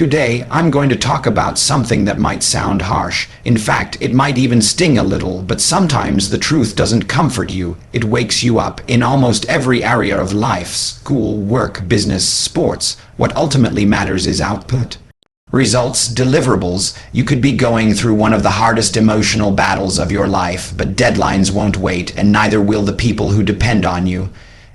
Today, I'm going to talk about something that might sound harsh. In fact, it might even sting a little, but sometimes the truth doesn't comfort you. It wakes you up in almost every area of life: school, work, business, sports. What ultimately matters is output. Results, deliverables. You could be going through one of the hardest emotional battles of your life, but deadlines won't wait, and neither will the people who depend on you.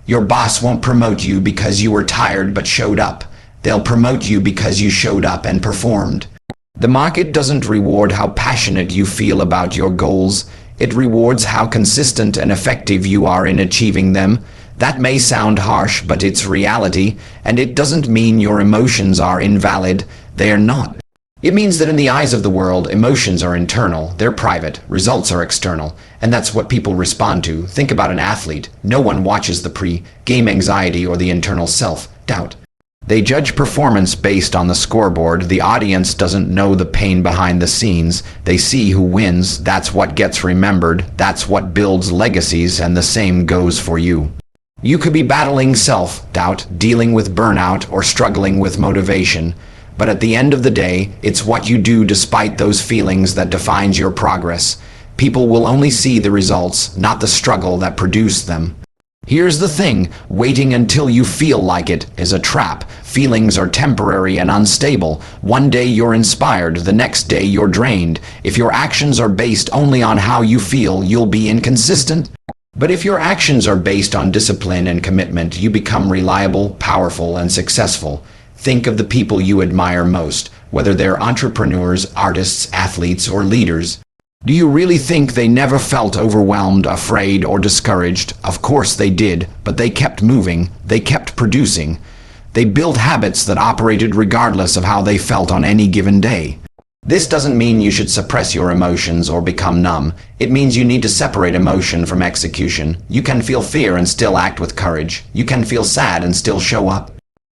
Your boss won't promote you because you were tired but showed up. They'll promote you because you showed up and performed. The market doesn't reward how passionate you feel about your goals. It rewards how consistent and effective you are in achieving them. That may sound harsh, but it's reality, and it doesn't mean your emotions are invalid. They are not. It means that in the eyes of the world, emotions are internal, they're private, results are external, and that's what people respond to. Think about an athlete. No one watches the pre-game anxiety or the internal self-doubt. They judge performance based on the scoreboard. The audience doesn't know the pain behind the scenes. They see who wins. That's what gets remembered. That's what builds legacies, and the same goes for you. You could be battling self-doubt, dealing with burnout, or struggling with motivation. But at the end of the day, it's what you do despite those feelings that defines your progress. People will only see the results, not the struggle that produced them. Here's the thing, waiting until you feel like it is a trap. Feelings are temporary and unstable. One day you're inspired, the next day you're drained. If your actions are based only on how you feel, you'll be inconsistent. But if your actions are based on discipline and commitment, you become reliable, powerful, and successful. Think of the people you admire most, whether they're entrepreneurs, artists, athletes, or leaders. Do you really think they never felt overwhelmed, afraid, or discouraged? Of course they did, but they kept moving, they kept producing. They built habits that operated regardless of how they felt on any given day. This doesn't mean you should suppress your emotions or become numb. It means you need to separate emotion from execution. You can feel fear and still act with courage. You can feel sad and still show up.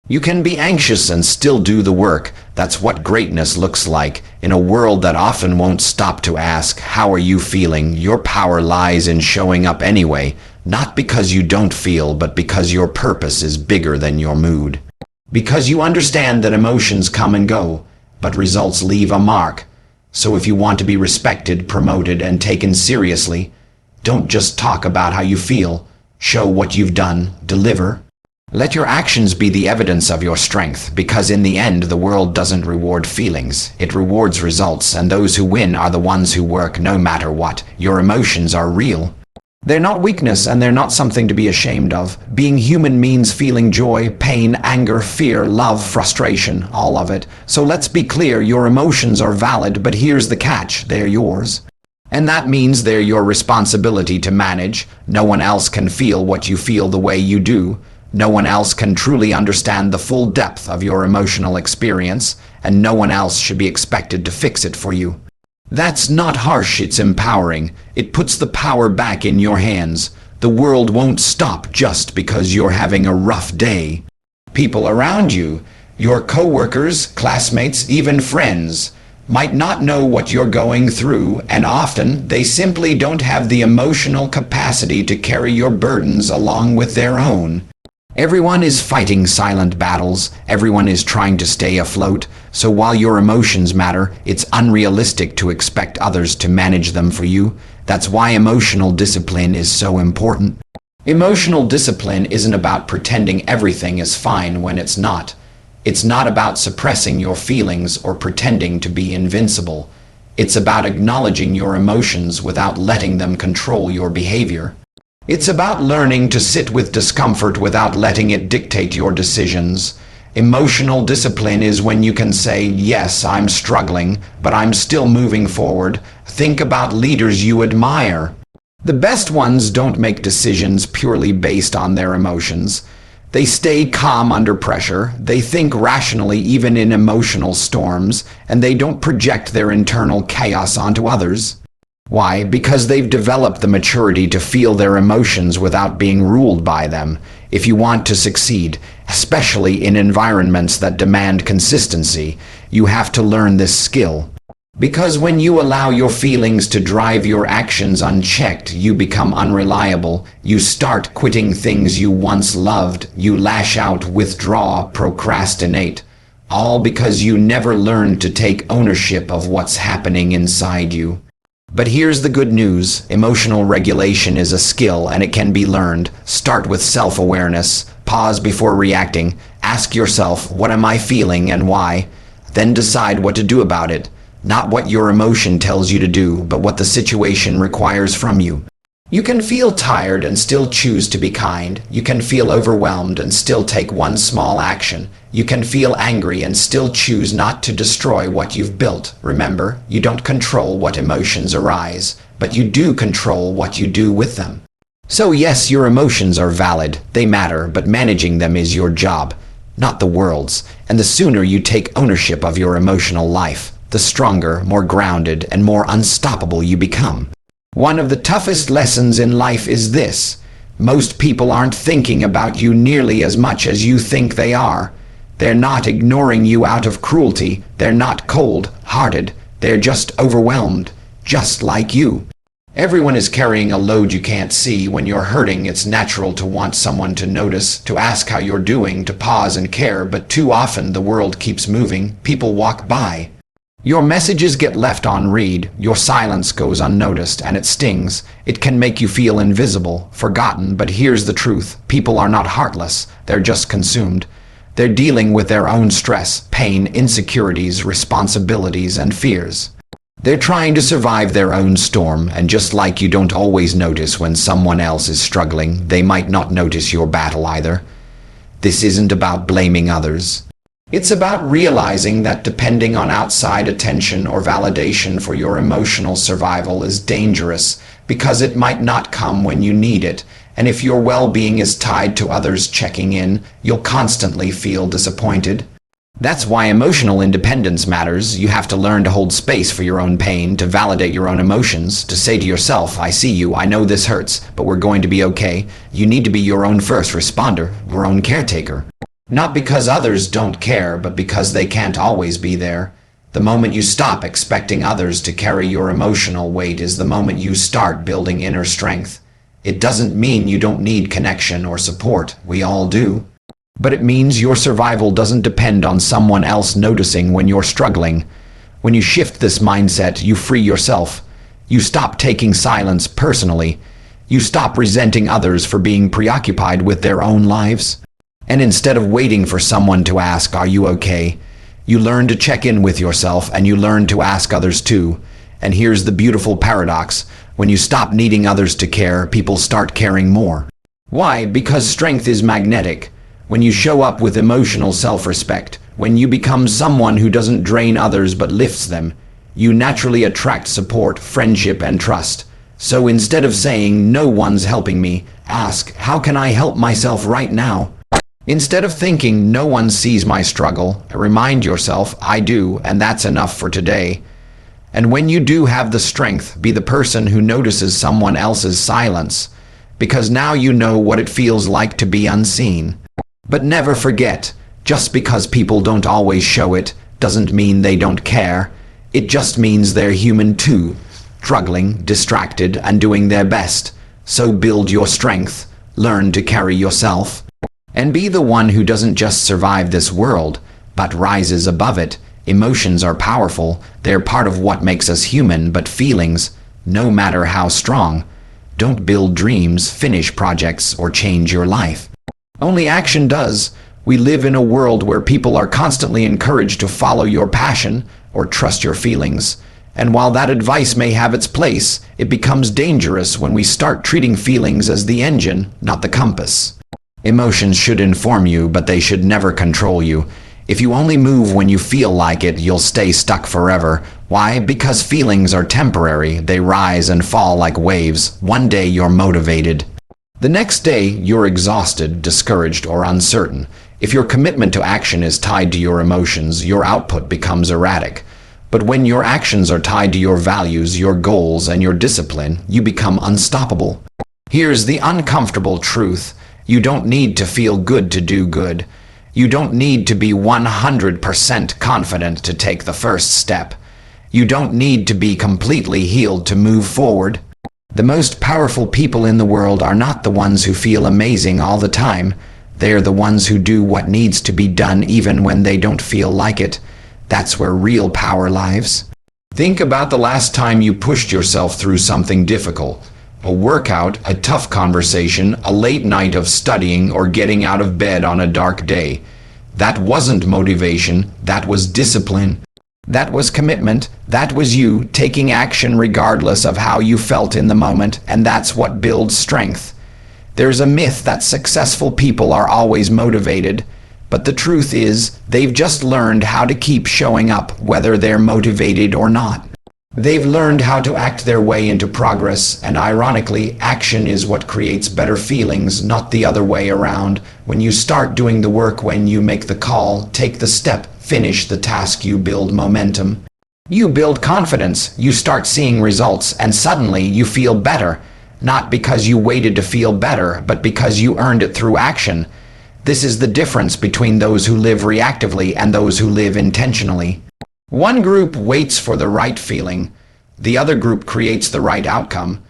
You can be anxious and still do the work. That's what greatness looks like. In a world that often won't stop to ask, how are you feeling? Your power lies in showing up anyway, not because you don't feel, but because your purpose is bigger than your mood. Because you understand that emotions come and go, but results leave a mark. So if you want to be respected, promoted, and taken seriously, don't just talk about how you feel. Show what you've done, deliver. Let your actions be the evidence of your strength, because in the end, the world doesn't reward feelings. It rewards results, and those who win are the ones who work no matter what. Your emotions are real. They're not weakness, and they're not something to be ashamed of. Being human means feeling joy, pain, anger, fear, love, frustration, all of it. So let's be clear, your emotions are valid, but here's the catch: they're yours. And that means they're your responsibility to manage. No one else can feel what you feel the way you do. No one else can truly understand the full depth of your emotional experience, and no one else should be expected to fix it for you. That's not harsh, it's empowering. It puts the power back in your hands. The world won't stop just because you're having a rough day. People around you, your coworkers, classmates, even friends, might not know what you're going through, and often they simply don't have the emotional capacity to carry your burdens along with their own. Everyone is fighting silent battles. Everyone is trying to stay afloat. So while your emotions matter, it's unrealistic to expect others to manage them for you. That's why emotional discipline is so important. Emotional discipline isn't about pretending everything is fine when it's not. It's not about suppressing your feelings or pretending to be invincible. It's about acknowledging your emotions without letting them control your behavior. It's about learning to sit with discomfort without letting it dictate your decisions. Emotional discipline is when you can say, yes, I'm struggling, but I'm still moving forward. Think about leaders you admire. The best ones don't make decisions purely based on their emotions. They stay calm under pressure, they think rationally even in emotional storms, and they don't project their internal chaos onto others. Why? Because they've developed the maturity to feel their emotions without being ruled by them. If you want to succeed, especially in environments that demand consistency, you have to learn this skill. Because when you allow your feelings to drive your actions unchecked, you become unreliable. You start quitting things you once loved. You lash out, withdraw, procrastinate. All because you never learned to take ownership of what's happening inside you. But here's the good news. Emotional regulation is a skill and it can be learned. Start with self-awareness. Pause before reacting. Ask yourself, what am I feeling and why? Then decide what to do about it. Not what your emotion tells you to do, but what the situation requires from you. You can feel tired and still choose to be kind. You can feel overwhelmed and still take one small action. You can feel angry and still choose not to destroy what you've built. Remember, you don't control what emotions arise, but you do control what you do with them. So yes, your emotions are valid. They matter, but managing them is your job, not the world's. And the sooner you take ownership of your emotional life, the stronger, more grounded, and more unstoppable you become. One of the toughest lessons in life is this. Most people aren't thinking about you nearly as much as you think they are. They're not ignoring you out of cruelty. They're not cold-hearted. They're just overwhelmed, just like you. Everyone is carrying a load you can't see. When you're hurting, it's natural to want someone to notice, to ask how you're doing, to pause and care, but too often the world keeps moving. People walk by. Your messages get left on read, your silence goes unnoticed, and it stings. It can make you feel invisible, forgotten, but here's the truth. People are not heartless, they're just consumed. They're dealing with their own stress, pain, insecurities, responsibilities, and fears. They're trying to survive their own storm, and just like you don't always notice when someone else is struggling, they might not notice your battle either. This isn't about blaming others. It's about realizing that depending on outside attention or validation for your emotional survival is dangerous because it might not come when you need it, and if your well-being is tied to others checking in, you'll constantly feel disappointed. That's why emotional independence matters. You have to learn to hold space for your own pain, to validate your own emotions, to say to yourself, I see you, I know this hurts, but we're going to be okay. You need to be your own first responder, your own caretaker. Not because others don't care, but because they can't always be there. The moment you stop expecting others to carry your emotional weight is the moment you start building inner strength. It doesn't mean you don't need connection or support. We all do. But it means your survival doesn't depend on someone else noticing when you're struggling. When you shift this mindset, you free yourself. You stop taking silence personally. You stop resenting others for being preoccupied with their own lives. And instead of waiting for someone to ask, are you okay? You learn to check in with yourself and you learn to ask others too. And here's the beautiful paradox. When you stop needing others to care, people start caring more. Why? Because strength is magnetic. When you show up with emotional self-respect, when you become someone who doesn't drain others but lifts them, you naturally attract support, friendship, and trust. So instead of saying, no one's helping me, ask, how can I help myself right now? Instead of thinking, no one sees my struggle, remind yourself, I do, and that's enough for today. And when you do have the strength, be the person who notices someone else's silence, because now you know what it feels like to be unseen. But never forget, just because people don't always show it, doesn't mean they don't care. It just means they're human too, struggling, distracted, and doing their best. So build your strength, learn to carry yourself. And be the one who doesn't just survive this world, but rises above it. Emotions are powerful. They're part of what makes us human, but feelings, no matter how strong, don't build dreams, finish projects, or change your life. Only action does. We live in a world where people are constantly encouraged to follow your passion or trust your feelings. And while that advice may have its place, it becomes dangerous when we start treating feelings as the engine, not the compass. Emotions should inform you, but they should never control you. If you only move when you feel like it, you'll stay stuck forever. Why? Because feelings are temporary. They rise and fall like waves. One day you're motivated. The next day you're exhausted, discouraged, or uncertain. If your commitment to action is tied to your emotions, your output becomes erratic. But when your actions are tied to your values, your goals, and your discipline, you become unstoppable. Here's the uncomfortable truth. You don't need to feel good to do good. You don't need to be 100% confident to take the first step. You don't need to be completely healed to move forward. The most powerful people in the world are not the ones who feel amazing all the time. They're the ones who do what needs to be done even when they don't feel like it. That's where real power lies. Think about the last time you pushed yourself through something difficult. A workout, a tough conversation, a late night of studying, or getting out of bed on a dark day. That wasn't motivation, that was discipline. That was commitment. That was you taking action regardless of how you felt in the moment, and that's what builds strength. There's a myth that successful people are always motivated, but the truth is they've just learned how to keep showing up whether they're motivated or not. They've learned how to act their way into progress, and ironically, action is what creates better feelings, not the other way around. When you start doing the work, when you make the call, take the step, finish the task, you build momentum. You build confidence, you start seeing results, and suddenly you feel better. Not because you waited to feel better, but because you earned it through action. This is the difference between those who live reactively and those who live intentionally. One group waits for the right feeling. The other group creates the right outcome.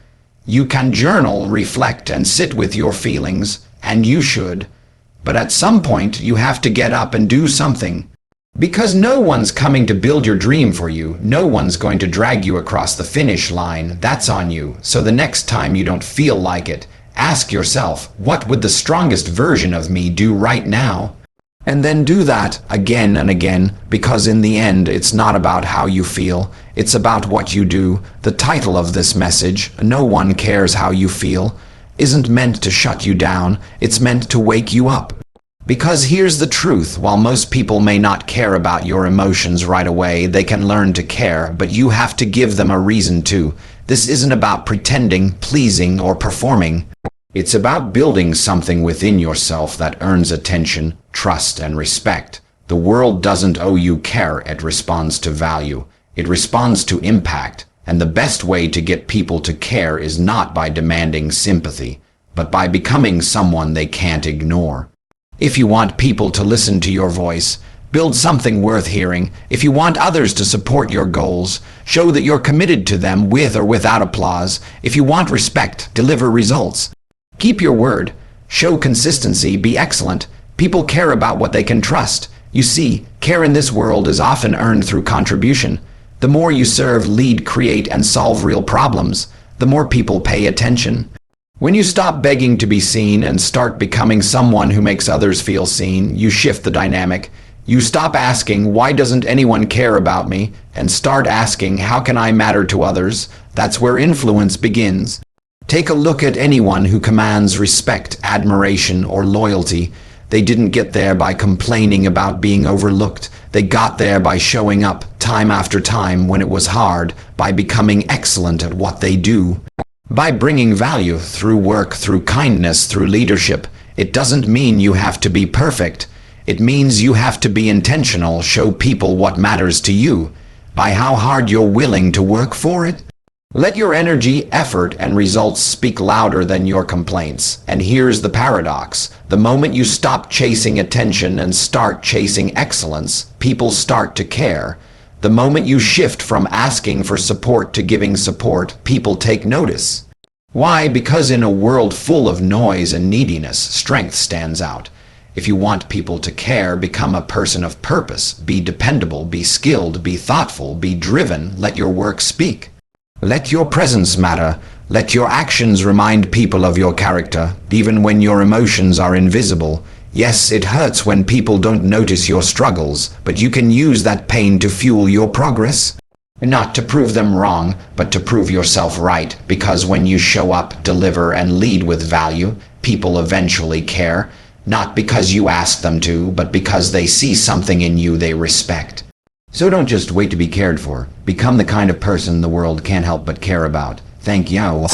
You can journal, reflect, and sit with your feelings, and you should. But at some point, you have to get up and do something. Because no one's coming to build your dream for you. No one's going to drag you across the finish line. That's on you. So the next time you don't feel like it, ask yourself, what would the strongest version of me do right now? And then do that again and again, because in the end, it's not about how you feel. It's about what you do. The title of this message, "No One Cares How You Feel," isn't meant to shut you down. It's meant to wake you up. Because here's the truth, while most people may not care about your emotions right away, they can learn to care, but you have to give them a reason to. This isn't about pretending, pleasing, or performing. It's about building something within yourself that earns attention, trust, and respect. The world doesn't owe you care, it responds to value. It responds to impact. And the best way to get people to care is not by demanding sympathy, but by becoming someone they can't ignore. If you want people to listen to your voice, build something worth hearing. If you want others to support your goals, show that you're committed to them with or without applause. If you want respect, deliver results. Keep your word. Show consistency. Be excellent. People care about what they can trust. You see, care in this world is often earned through contribution. The more you serve, lead, create, and solve real problems, the more people pay attention. When you stop begging to be seen and start becoming someone who makes others feel seen, you shift the dynamic. You stop asking, why doesn't anyone care about me? And start asking, how can I matter to others? That's where influence begins. Take a look at anyone who commands respect, admiration, or loyalty. They didn't get there by complaining about being overlooked. They got there by showing up time after time when it was hard, by becoming excellent at what they do, by bringing value through work, through kindness, through leadership. It doesn't mean you have to be perfect. It means you have to be intentional, show people what matters to you, by how hard you're willing to work for it. Let your energy, effort, and results speak louder than your complaints. And here's the paradox. The moment you stop chasing attention and start chasing excellence, people start to care. The moment you shift from asking for support to giving support, people take notice. Why? Because in a world full of noise and neediness, strength stands out. If you want people to care, become a person of purpose. Be dependable, be skilled, be thoughtful, be driven. Let your work speak. Let your presence matter. Let your actions remind people of your character, even when your emotions are invisible. Yes, it hurts when people don't notice your struggles, but you can use that pain to fuel your progress. Not to prove them wrong, but to prove yourself right, because when you show up, deliver, and lead with value, people eventually care, not because you ask them to, but because they see something in you they respect. So don't just wait to be cared for. Become the kind of person the world can't help but care about. Thank you.